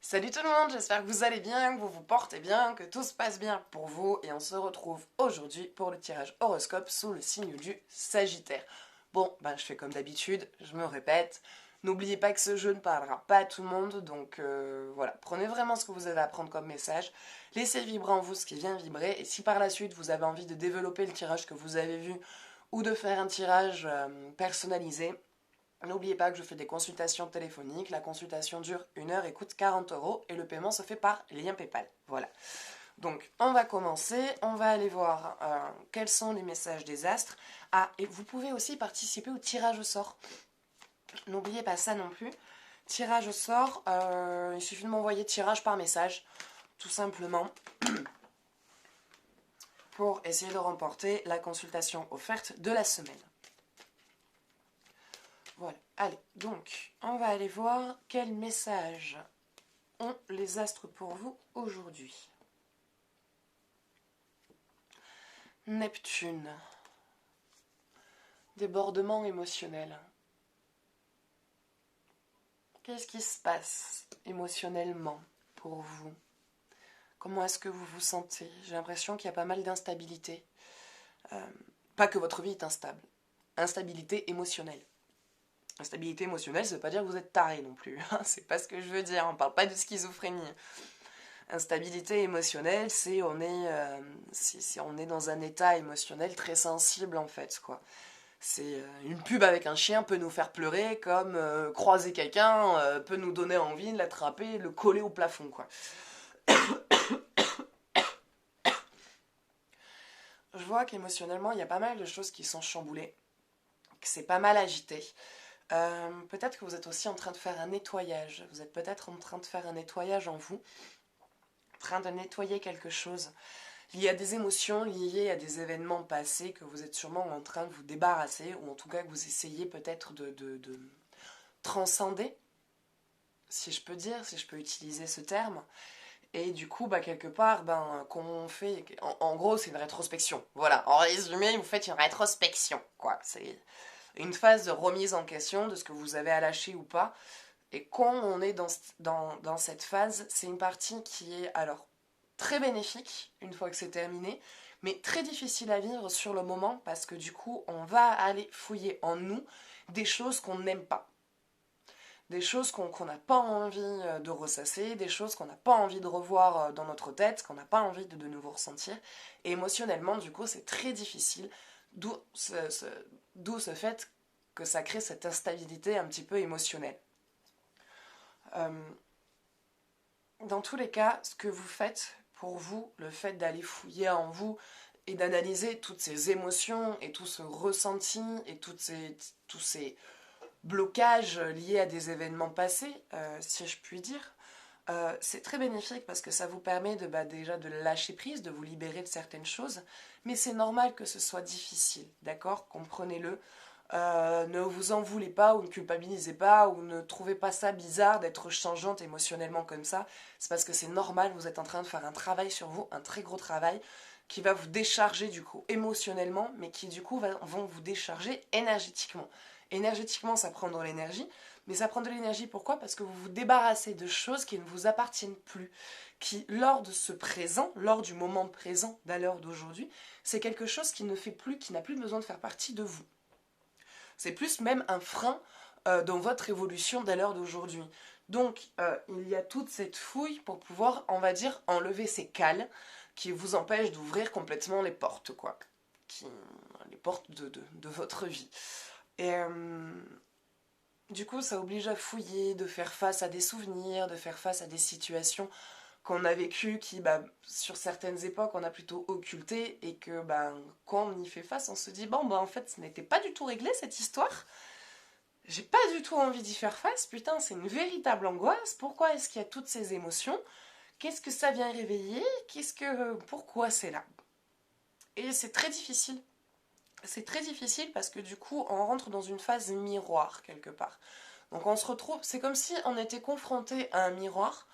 Salut tout le monde, j'espère que vous allez bien, que vous vous portez bien, que tout se passe bien pour vous et on se retrouve aujourd'hui pour le tirage horoscope sous le signe du Sagittaire. Bon, je fais comme d'habitude, je me répète, n'oubliez pas que ce jeu ne parlera pas à tout le monde, donc voilà, prenez vraiment ce que vous avez à prendre comme message, laissez vibrer en vous ce qui vient vibrer et si par la suite vous avez envie de développer le tirage que vous avez vu ou de faire un tirage personnalisé, n'oubliez pas que je fais des consultations téléphoniques. La consultation dure 1 heure et coûte 40 € et le paiement se fait par lien PayPal. Voilà. Donc, on va commencer. On va aller voir quels sont les messages des astres. Ah, et vous pouvez aussi participer au tirage au sort. N'oubliez pas ça non plus. Tirage au sort, il suffit de m'envoyer tirage par message, tout simplement, pour essayer de remporter la consultation offerte de la semaine. Voilà, allez, donc, on va aller voir quel message ont les astres pour vous aujourd'hui. Neptune. Débordement émotionnel. Qu'est-ce qui se passe émotionnellement pour vous? Comment est-ce que vous vous sentez? J'ai l'impression qu'il y a pas mal d'instabilité. Pas que votre vie est instable. Instabilité émotionnelle. Instabilité émotionnelle, ça veut pas dire que vous êtes taré non plus. C'est pas ce que je veux dire. On parle pas de schizophrénie. Instabilité émotionnelle, c'est on est dans un état émotionnel très sensible en fait, quoi. C'est une pub avec un chien peut nous faire pleurer, comme croiser quelqu'un peut nous donner envie de l'attraper, le coller au plafond, quoi. Je vois qu'émotionnellement, il y a pas mal de choses qui sont chamboulées, que c'est pas mal agité. Peut-être que vous êtes aussi en train de faire un nettoyage. Vous êtes peut-être en train de faire un nettoyage en vous, en train de nettoyer quelque chose lié à des émotions, liées à des événements passés que vous êtes sûrement en train de vous débarrasser, ou en tout cas que vous essayez peut-être de transcender, si je peux dire, si je peux utiliser ce terme. Et du coup, quelque part, qu'on fait... En gros, c'est une rétrospection. Voilà, en résumé, vous faites une rétrospection, quoi. C'est une phase de remise en question de ce que vous avez à lâcher ou pas. Et quand on est dans cette phase, c'est une partie qui est alors très bénéfique une fois que c'est terminé, mais très difficile à vivre sur le moment parce que du coup, on va aller fouiller en nous des choses qu'on n'aime pas. Des choses qu'on n'a pas envie de ressasser, des choses qu'on n'a pas envie de revoir dans notre tête, qu'on n'a pas envie de nouveau ressentir. Et émotionnellement, du coup, c'est très difficile, d'où ce fait que ça crée cette instabilité un petit peu émotionnelle. Dans tous les cas, ce que vous faites, pour vous, le fait d'aller fouiller en vous et d'analyser toutes ces émotions et tout ce ressenti et tous ces blocages liés à des événements passés, si je puis dire, c'est très bénéfique parce que ça vous permet déjà de lâcher prise, de vous libérer de certaines choses, mais c'est normal que ce soit difficile, d'accord? Comprenez-le. Ne vous en voulez pas ou ne culpabilisez pas ou ne trouvez pas ça bizarre d'être changeante émotionnellement comme ça. C'est parce que c'est normal, vous êtes en train de faire un travail sur vous, un très gros travail qui va vous décharger du coup émotionnellement, mais qui du coup vont vous décharger énergétiquement. Énergétiquement, ça prend de l'énergie, mais ça prend de l'énergie pourquoi? Parce que vous vous débarrassez de choses qui ne vous appartiennent plus, qui lors de ce présent, lors du moment présent, d'à l'heure d'aujourd'hui, c'est quelque chose qui ne fait plus, qui n'a plus besoin de faire partie de vous. C'est plus même un frein dans votre évolution d'à l'heure d'aujourd'hui. Donc, il y a toute cette fouille pour pouvoir, on va dire, enlever ces cales qui vous empêchent d'ouvrir complètement les portes, quoi. Les portes de votre vie. Et du coup, ça oblige à fouiller, de faire face à des souvenirs, de faire face à des situations qu'on a vécues qui, sur certaines époques, on a plutôt occulté et que, quand on y fait face, on se dit, en fait, ce n'était pas du tout réglé, cette histoire. J'ai pas du tout envie d'y faire face, putain, c'est une véritable angoisse. Pourquoi est-ce qu'il y a toutes ces émotions? Qu'est-ce que ça vient réveiller? Pourquoi c'est là? Et c'est très difficile. C'est très difficile parce que du coup, on rentre dans une phase miroir quelque part. Donc on se retrouve, c'est comme si on était confronté à un miroir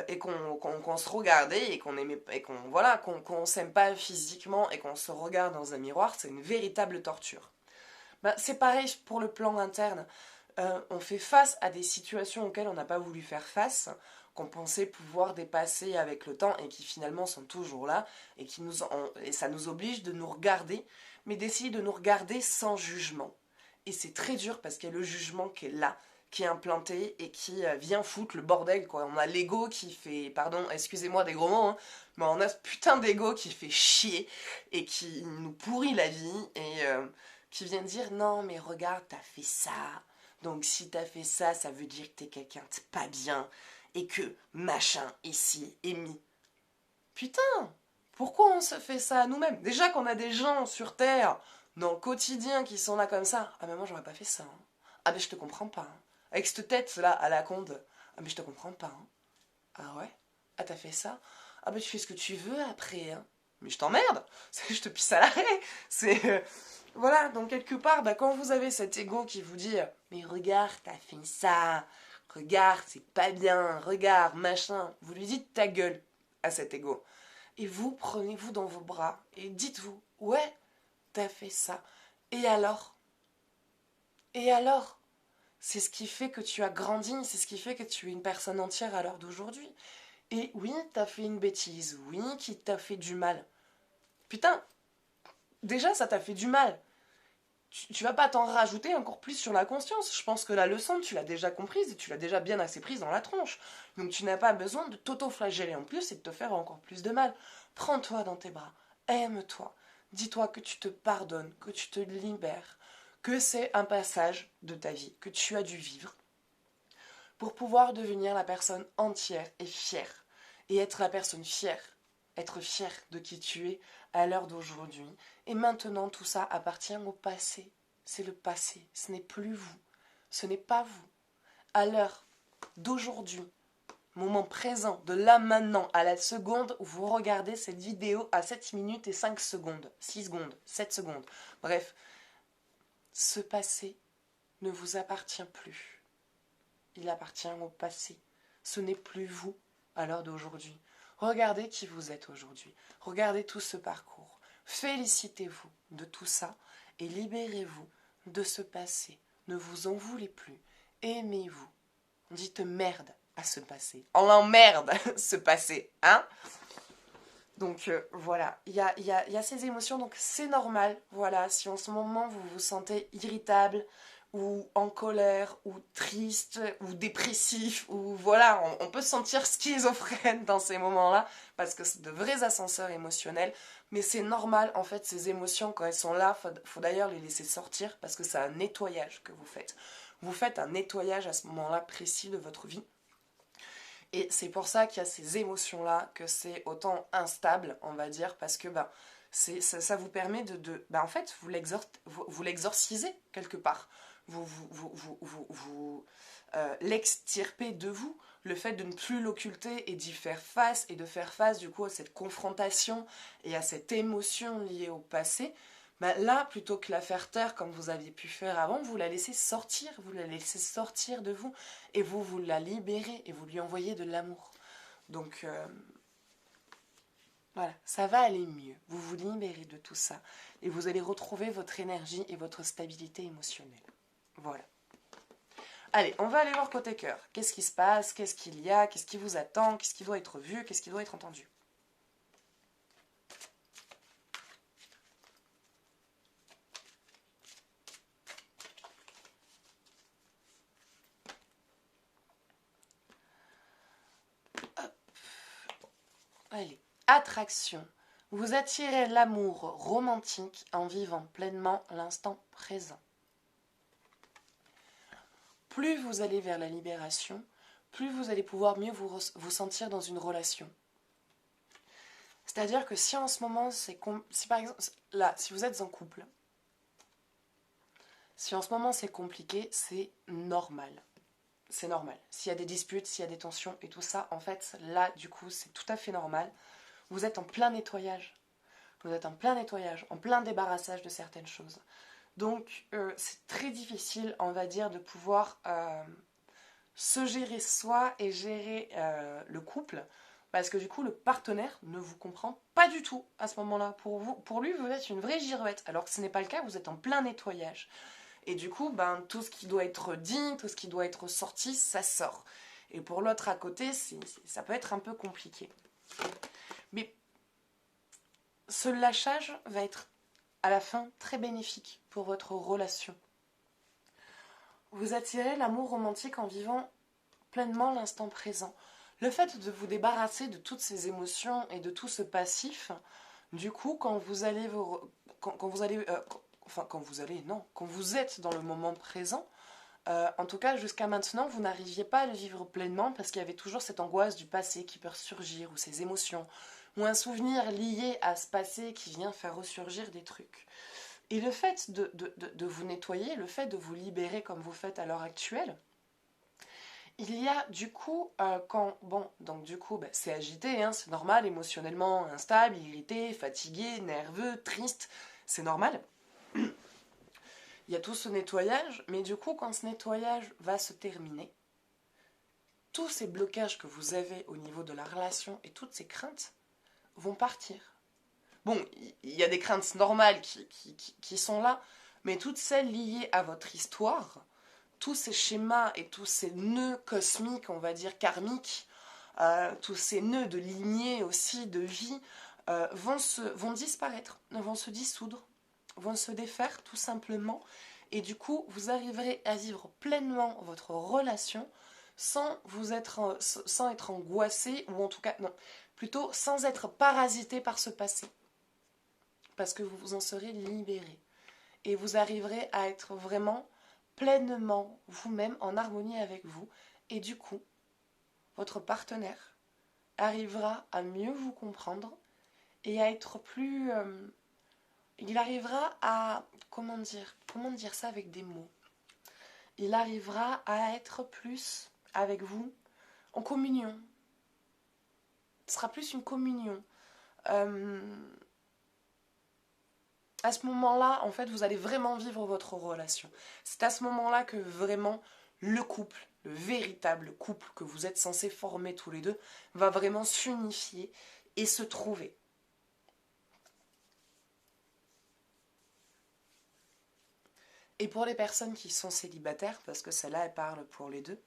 et qu'on se regardait et qu'on aimait et qu'on s'aime pas physiquement et qu'on se regarde dans un miroir, c'est une véritable torture. C'est pareil pour le plan interne. on fait face à des situations auxquelles on n'a pas voulu faire face, qu'on pensait pouvoir dépasser avec le temps et qui finalement sont toujours là et ça nous oblige de nous regarder, mais d'essayer de nous regarder sans jugement. Et c'est très dur parce qu'il y a le jugement qui est là, qui est implanté et qui vient foutre le bordel, quoi. On a l'ego qui fait, pardon, excusez-moi des gros mots, hein, mais on a ce putain d'ego qui fait chier et qui nous pourrit la vie et qui vient dire non mais regarde, t'as fait ça. Donc si t'as fait ça, ça veut dire que t'es quelqu'un de pas bien et que machin ici est mis. Putain, pourquoi on se fait ça à nous-mêmes? Déjà qu'on a des gens sur Terre, dans le quotidien, qui sont là comme ça. Ah mais moi j'aurais pas fait ça. Hein. Ah mais je te comprends pas. Hein. Avec cette tête là à la con de ah mais je te comprends pas. Hein. Ah ouais? Ah t'as fait ça? Ah bah tu fais ce que tu veux après. Hein. Mais je t'emmerde. Je te pisse à l'arrêt. C'est voilà, donc quelque part, bah, quand vous avez cet ego qui vous dit mais regarde, t'as fait ça, regarde, c'est pas bien, regarde, machin, vous lui dites ta gueule à cet ego. Et vous prenez-vous dans vos bras et dites-vous ouais, t'as fait ça. Et alors? Et alors? C'est ce qui fait que tu as grandi, c'est ce qui fait que tu es une personne entière à l'heure d'aujourd'hui. Et oui, t'as fait une bêtise, oui, qui t'a fait du mal. Putain, déjà ça t'a fait du mal. Tu vas pas t'en rajouter encore plus sur la conscience. Je pense que la leçon, tu l'as déjà comprise et tu l'as déjà bien assez prise dans la tronche. Donc tu n'as pas besoin de t'auto-flageller en plus et de te faire encore plus de mal. Prends-toi dans tes bras, aime-toi, dis-toi que tu te pardonnes, que tu te libères, que c'est un passage de ta vie, que tu as dû vivre pour pouvoir devenir la personne entière et fière. Et être la personne fière, être fière de qui tu es à l'heure d'aujourd'hui. Et maintenant, tout ça appartient au passé. C'est le passé, ce n'est plus vous, ce n'est pas vous. À l'heure d'aujourd'hui, moment présent, de là maintenant, à la seconde où vous regardez cette vidéo à 7 minutes et 5 secondes, 6 secondes, 7 secondes, bref, ce passé ne vous appartient plus. Il appartient au passé. Ce n'est plus vous à l'heure d'aujourd'hui. Regardez qui vous êtes aujourd'hui. Regardez tout ce parcours. Félicitez-vous de tout ça et libérez-vous de ce passé. Ne vous en voulez plus. Aimez-vous. Dites merde à ce passé. On l'emmerde ce passé, hein? Donc voilà, il y a ces émotions, donc c'est normal. Voilà, si en ce moment vous vous sentez irritable, ou en colère, ou triste, ou dépressif, ou voilà, on peut se sentir schizophrène dans ces moments-là, parce que c'est de vrais ascenseurs émotionnels, mais c'est normal, en fait, ces émotions, quand elles sont là, faut d'ailleurs les laisser sortir, parce que c'est un nettoyage que vous faites. Vous faites un nettoyage à ce moment-là précis de votre vie, et c'est pour ça qu'il y a ces émotions-là, que c'est autant instable, on va dire, parce que bah, ça vous permet bah, en fait, vous l'exorcisez quelque part. Vous l'extirpez de vous. Le fait de ne plus l'occulter et d'y faire face, et de faire face du coup à cette confrontation et à cette émotion liée au passé, bah là, plutôt que la faire taire comme vous aviez pu faire avant, vous la laissez sortir, vous la laissez sortir de vous, et vous la libérez, et vous lui envoyez de l'amour. Donc, voilà, ça va aller mieux. Vous vous libérez de tout ça, et vous allez retrouver votre énergie et votre stabilité émotionnelle. Voilà. Allez, on va aller voir côté cœur. Qu'est-ce qui se passe? Qu'est-ce qu'il y a? Qu'est-ce qui vous attend? Qu'est-ce qui doit être vu? Qu'est-ce qui doit être entendu? Allez, attraction. Vous attirez l'amour romantique en vivant pleinement l'instant présent. Plus vous allez vers la libération, plus vous allez pouvoir mieux vous sentir dans une relation. C'est-à-dire que si en ce moment, si par exemple, là, si vous êtes en couple, si en ce moment c'est compliqué, c'est normal. C'est normal. S'il y a des disputes, s'il y a des tensions et tout ça, en fait, là, du coup, c'est tout à fait normal. Vous êtes en plein nettoyage. Vous êtes en plein nettoyage, en plein débarrassage de certaines choses. Donc, c'est très difficile, on va dire, de pouvoir se gérer soi et gérer le couple, parce que du coup, le partenaire ne vous comprend pas du tout à ce moment-là. Pour lui, vous êtes une vraie girouette, alors que ce n'est pas le cas, vous êtes en plein nettoyage. Et du coup, ben, tout ce qui doit être dit, tout ce qui doit être sorti, ça sort. Et pour l'autre à côté, ça peut être un peu compliqué. Mais ce lâchage va être à la fin très bénéfique pour votre relation. Vous attirez l'amour romantique en vivant pleinement l'instant présent. Le fait de vous débarrasser de toutes ces émotions et de tout ce passif, du coup, quand vous êtes dans le moment présent, en tout cas jusqu'à maintenant, vous n'arriviez pas à le vivre pleinement parce qu'il y avait toujours cette angoisse du passé qui peut ressurgir, ou ces émotions, ou un souvenir lié à ce passé qui vient faire ressurgir des trucs. Et le fait de vous nettoyer, le fait de vous libérer comme vous faites à l'heure actuelle, il y a du coup, c'est agité, hein, c'est normal, émotionnellement instable, irrité, fatigué, nerveux, triste, c'est normal. Il y a tout ce nettoyage, mais du coup, quand ce nettoyage va se terminer, tous ces blocages que vous avez au niveau de la relation et toutes ces craintes vont partir. Bon, il y a des craintes normales qui sont là, mais toutes celles liées à votre histoire, tous ces schémas et tous ces nœuds cosmiques, on va dire karmiques, tous ces nœuds de lignée aussi, de vie, vont disparaître, vont se dissoudre, vont se défaire tout simplement. Et du coup, vous arriverez à vivre pleinement votre relation sans être angoissé, ou en tout cas, non, plutôt sans être parasité par ce passé. Parce que vous vous en serez libéré. Et vous arriverez à être vraiment pleinement vous-même en harmonie avec vous. Et du coup, votre partenaire arrivera à mieux vous comprendre et à être plus... il arrivera à... Comment dire ça avec des mots? Il arrivera à être plus avec vous en communion. Ce sera plus une communion. À ce moment-là, en fait, vous allez vraiment vivre votre relation. C'est à ce moment-là que vraiment le couple, le véritable couple que vous êtes censés former tous les deux, va vraiment s'unifier et se trouver. Et pour les personnes qui sont célibataires, parce que celle-là, elle parle pour les deux,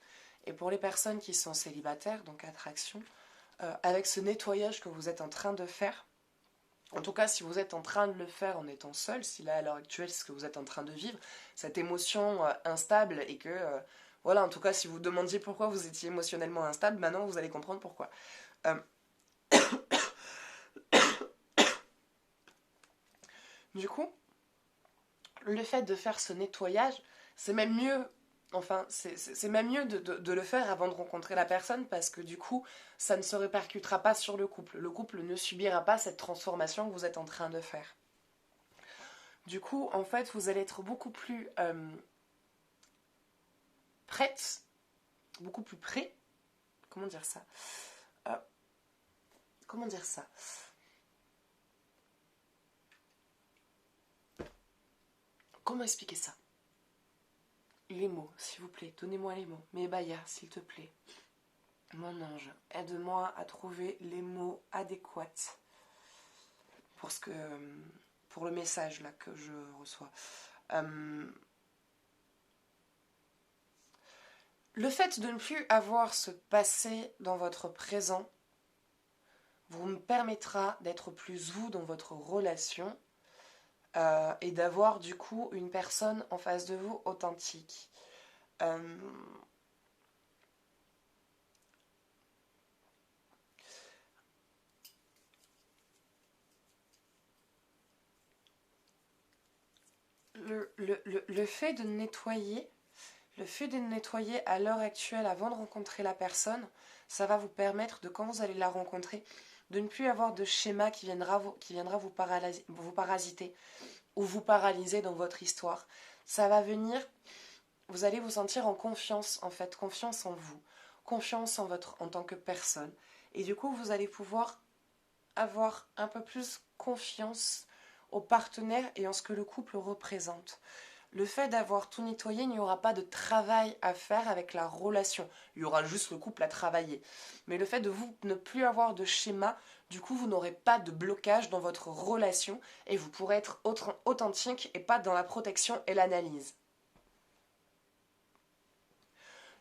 et pour les personnes qui sont célibataires, donc attraction, avec ce nettoyage que vous êtes en train de faire, en tout cas, si vous êtes en train de le faire en étant seul, si là, à l'heure actuelle, c'est ce que vous êtes en train de vivre, cette émotion instable, et que, voilà, en tout cas, si vous demandiez pourquoi vous étiez émotionnellement instable, maintenant, vous allez comprendre pourquoi. Du coup, le fait de faire ce nettoyage, c'est même mieux, enfin, c'est même mieux de le faire avant de rencontrer la personne, parce que du coup, ça ne se répercutera pas sur le couple. Le couple ne subira pas cette transformation que vous êtes en train de faire. Du coup, en fait, vous allez être beaucoup plus prête, beaucoup plus prêt. Comment dire ça Comment dire ça Comment expliquer ça? Les mots, s'il vous plaît, donnez-moi les mots. Mais Baya, s'il te plaît. Mon ange, aide-moi à trouver les mots adéquats pour le message là que je reçois. Le fait de ne plus avoir ce passé dans votre présent vous permettra d'être plus vous dans votre relation et d'avoir du coup une personne en face de vous authentique. Le fait de nettoyer, à l'heure actuelle avant de rencontrer la personne, ça va vous permettre de, quand vous allez la rencontrer, de ne plus avoir de schéma qui viendra vous parasiter ou vous paralyser dans votre histoire. Ça va venir, vous allez vous sentir en confiance, en fait, confiance en vous, confiance en tant que personne. Et du coup, vous allez pouvoir avoir un peu plus confiance au partenaire et en ce que le couple représente. Le fait d'avoir tout nettoyé, il n'y aura pas de travail à faire avec la relation. Il y aura juste le couple à travailler. Mais le fait de vous ne plus avoir de schéma, du coup, vous n'aurez pas de blocage dans votre relation et vous pourrez être authentique et pas dans la protection et l'analyse.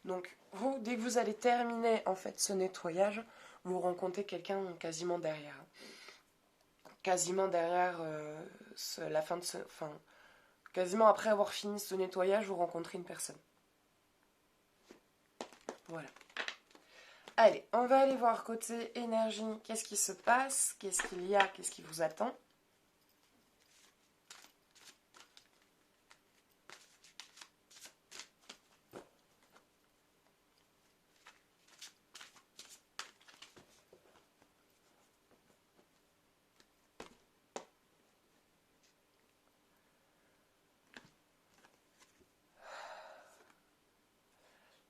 Donc, vous, dès que vous allez terminer en fait ce nettoyage, vous rencontrez quelqu'un quasiment derrière. Quasiment derrière la fin de ce... Enfin, quasiment après avoir fini ce nettoyage, vous rencontrez une personne. Voilà. Allez, on va aller voir côté énergie, qu'est-ce qui se passe, qu'est-ce qu'il y a, qu'est-ce qui vous attend.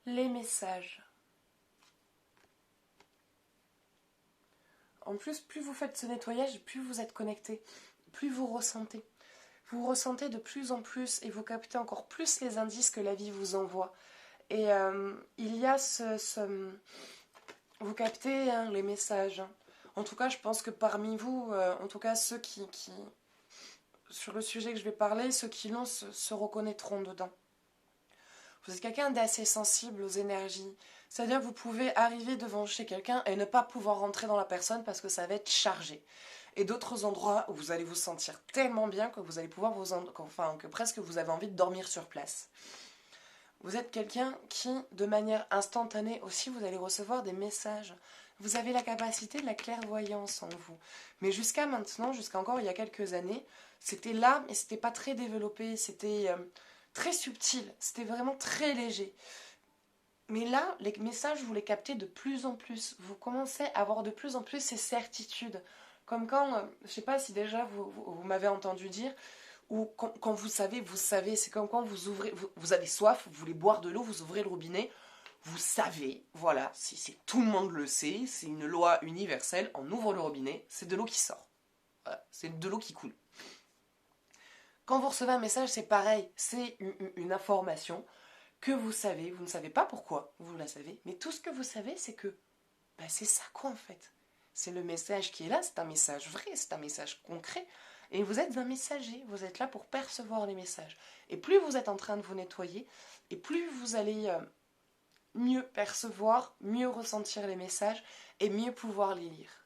Les messages. En plus, plus vous faites ce nettoyage, plus vous êtes connecté, plus vous ressentez. Vous ressentez de plus en plus et vous captez encore plus les indices que la vie vous envoie. Et il y a vous captez hein, les messages. En tout cas, je pense que parmi vous, en tout cas ceux qui... Sur le sujet que je vais parler, ceux qui l'ont se reconnaîtront dedans. Vous êtes quelqu'un d'assez sensible aux énergies. C'est-à-dire que vous pouvez arriver devant chez quelqu'un et ne pas pouvoir rentrer dans la personne parce que ça va être chargé. Et d'autres endroits où vous allez vous sentir tellement bien que vous allez pouvoir que presque vous avez envie de dormir sur place. Vous êtes quelqu'un qui, de manière instantanée aussi, vous allez recevoir des messages. Vous avez la capacité de la clairvoyance en vous. Mais jusqu'à maintenant, jusqu'à encore il y a quelques années, c'était là, mais c'était pas très développé, c'était très subtil, c'était vraiment très léger. Mais là, les messages, vous les captez de plus en plus. Vous commencez à avoir de plus en plus ces certitudes. Comme quand, je ne sais pas si déjà vous m'avez entendu dire, ou quand vous savez, c'est comme quand vous ouvrez, vous avez soif, vous voulez boire de l'eau, vous ouvrez le robinet, vous savez, voilà, si tout le monde le sait, c'est une loi universelle, on ouvre le robinet, c'est de l'eau qui sort. Voilà, c'est de l'eau qui coule. Quand vous recevez un message, c'est pareil, c'est une information que vous savez, vous ne savez pas pourquoi vous la savez, mais tout ce que vous savez, c'est que c'est ça quoi en fait. C'est le message qui est là, c'est un message vrai, c'est un message concret. Et vous êtes un messager, vous êtes là pour percevoir les messages. Et plus vous êtes en train de vous nettoyer, et plus vous allez mieux percevoir, mieux ressentir les messages, et mieux pouvoir les lire.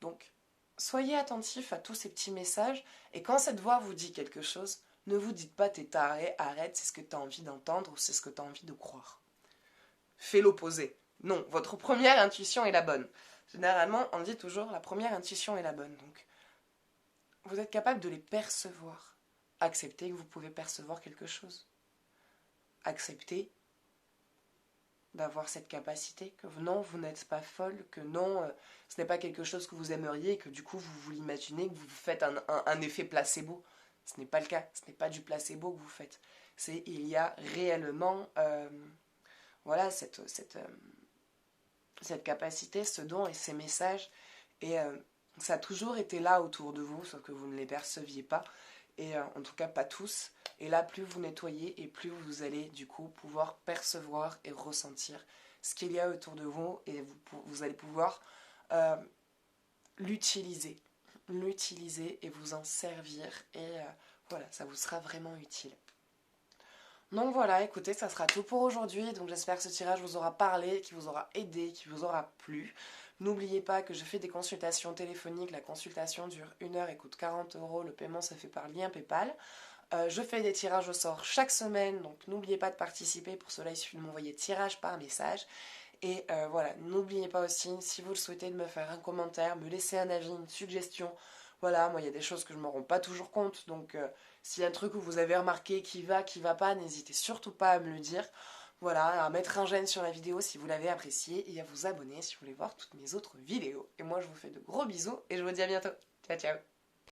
Donc, soyez attentifs à tous ces petits messages, et quand cette voix vous dit quelque chose, ne vous dites pas t'es taré, arrête, c'est ce que tu as envie d'entendre ou c'est ce que tu as envie de croire. Fais l'opposé. Non, votre première intuition est la bonne. Généralement, on dit toujours la première intuition est la bonne. Donc, vous êtes capable de les percevoir. Acceptez que vous pouvez percevoir quelque chose. Acceptez d'avoir cette capacité, que non, vous n'êtes pas folle, que non, ce n'est pas quelque chose que vous aimeriez et que du coup, vous l'imaginez, que vous faites un effet placebo. Ce n'est pas le cas, ce n'est pas du placebo que vous faites. Il y a réellement voilà, cette capacité, ce don et ces messages. Et ça a toujours été là autour de vous, sauf que vous ne les perceviez pas. Et en tout cas, pas tous. Et là, plus vous nettoyez et plus vous allez du coup pouvoir percevoir et ressentir ce qu'il y a autour de vous. Et vous allez pouvoir l'utiliser et vous en servir. Et voilà, ça vous sera vraiment utile. Donc voilà, écoutez, ça sera tout pour aujourd'hui. Donc j'espère que ce tirage vous aura parlé, qu'il vous aura aidé, qu'il vous aura plu. N'oubliez pas que je fais des consultations téléphoniques. La consultation dure 1 heure et coûte 40 €. Le paiement se fait par lien PayPal. Je fais des tirages au sort chaque semaine. Donc n'oubliez pas de participer. Pour cela, il suffit de m'envoyer tirage par message. Et voilà, n'oubliez pas aussi, si vous le souhaitez, de me faire un commentaire, me laisser un avis, une suggestion. Voilà, moi il y a des choses que je ne me rends pas toujours compte, donc s'il y a un truc que vous avez remarqué qui va pas, n'hésitez surtout pas à me le dire. Voilà, à mettre un j'aime sur la vidéo si vous l'avez appréciée et à vous abonner si vous voulez voir toutes mes autres vidéos. Et moi je vous fais de gros bisous et je vous dis à bientôt. Ciao ciao.